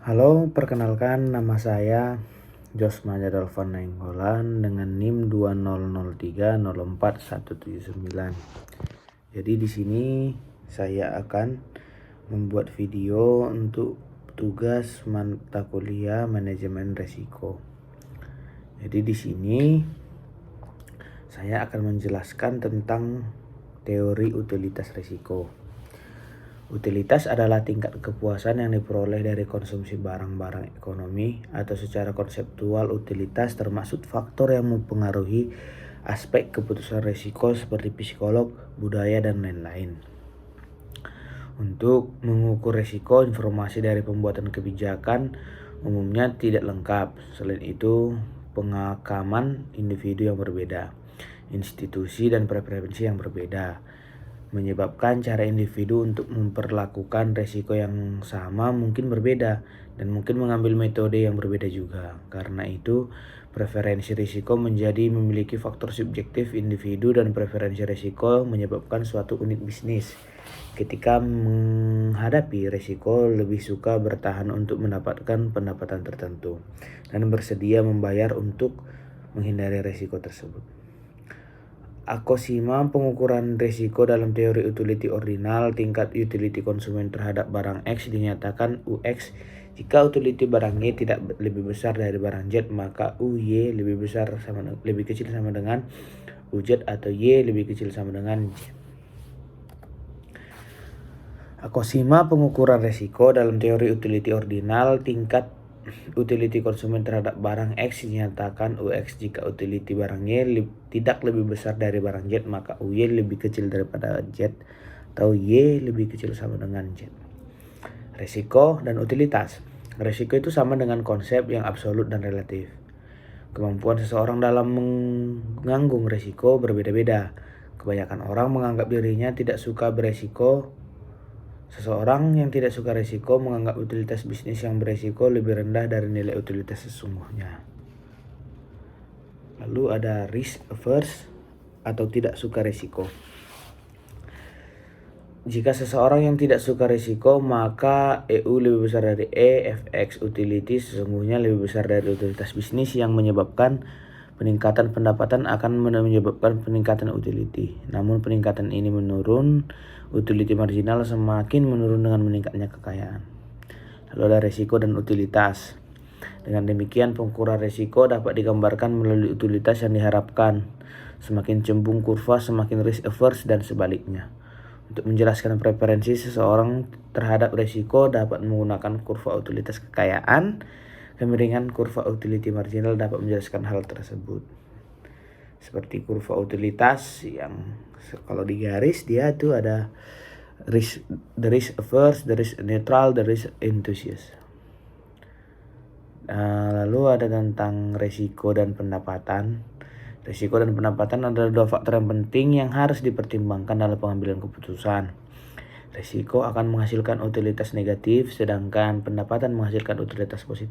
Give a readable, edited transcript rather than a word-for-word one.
Halo, perkenalkan nama saya Josma Jadalvan Nainggolan dengan NIM 2003041179. Jadi di sini saya akan membuat video untuk tugas mata kuliah manajemen resiko. Jadi di sini saya akan menjelaskan tentang teori utilitas resiko. Utilitas adalah tingkat kepuasan yang diperoleh dari konsumsi barang-barang ekonomi, atau secara konseptual utilitas termasuk faktor yang mempengaruhi aspek keputusan risiko seperti psikolog, budaya, dan lain-lain. Untuk mengukur risiko, informasi dari pembuatan kebijakan umumnya tidak lengkap. Selain itu, pengakaman individu yang berbeda, institusi dan preferensi yang berbeda, menyebabkan cara individu untuk memperlakukan risiko yang sama mungkin berbeda dan mungkin mengambil metode yang berbeda juga. Karena itu, preferensi risiko memiliki faktor subjektif individu, dan preferensi risiko menyebabkan suatu unit bisnis ketika menghadapi risiko lebih suka bertahan untuk mendapatkan pendapatan tertentu dan bersedia membayar untuk menghindari risiko tersebut. Akosima pengukuran risiko dalam teori utility ordinal. Tingkat utility konsumen terhadap barang X dinyatakan UX jika utility barang Y tidak lebih besar dari barang Z, maka UY lebih kecil sama dengan UZ, atau Y lebih kecil sama dengan Z. Akosima pengukuran risiko dalam teori utility ordinal. Tingkat utility konsumen terhadap barang X dinyatakan UX jika utility barang Y tidak lebih besar dari barang Z, maka UY lebih kecil daripada Z, atau Y lebih kecil sama dengan Z. Risiko dan utilitas. Risiko itu sama dengan konsep yang absolut dan relatif. Kemampuan seseorang dalam menanggung risiko berbeda-beda. Kebanyakan orang menganggap dirinya tidak suka beresiko. Seseorang yang tidak suka risiko menganggap utilitas bisnis yang beresiko lebih rendah dari nilai utilitas sesungguhnya. Lalu ada risk averse atau tidak suka risiko. Jika seseorang yang tidak suka risiko, maka EU lebih besar dari E, Fx utility sesungguhnya lebih besar dari utilitas bisnis, yang menyebabkan peningkatan pendapatan akan menyebabkan peningkatan utility. Namun peningkatan ini menurun, utility marginal semakin menurun dengan meningkatnya kekayaan. Lalu ada risiko dan utilitas. Dengan demikian, pengukuran risiko dapat digambarkan melalui utilitas yang diharapkan. Semakin cembung kurva, semakin risk averse, dan sebaliknya. Untuk menjelaskan preferensi seseorang terhadap risiko dapat menggunakan kurva utilitas kekayaan. Kemiringan kurva utility marginal dapat menjelaskan hal tersebut. Seperti kurva utilitas yang kalau digaris dia itu ada the risk averse, the risk neutral, the risk enthusiast. Lalu ada tentang risiko dan pendapatan. Risiko dan pendapatan adalah dua faktor yang penting yang harus dipertimbangkan dalam pengambilan keputusan. Risiko akan menghasilkan utilitas negatif, sedangkan pendapatan menghasilkan utilitas positif.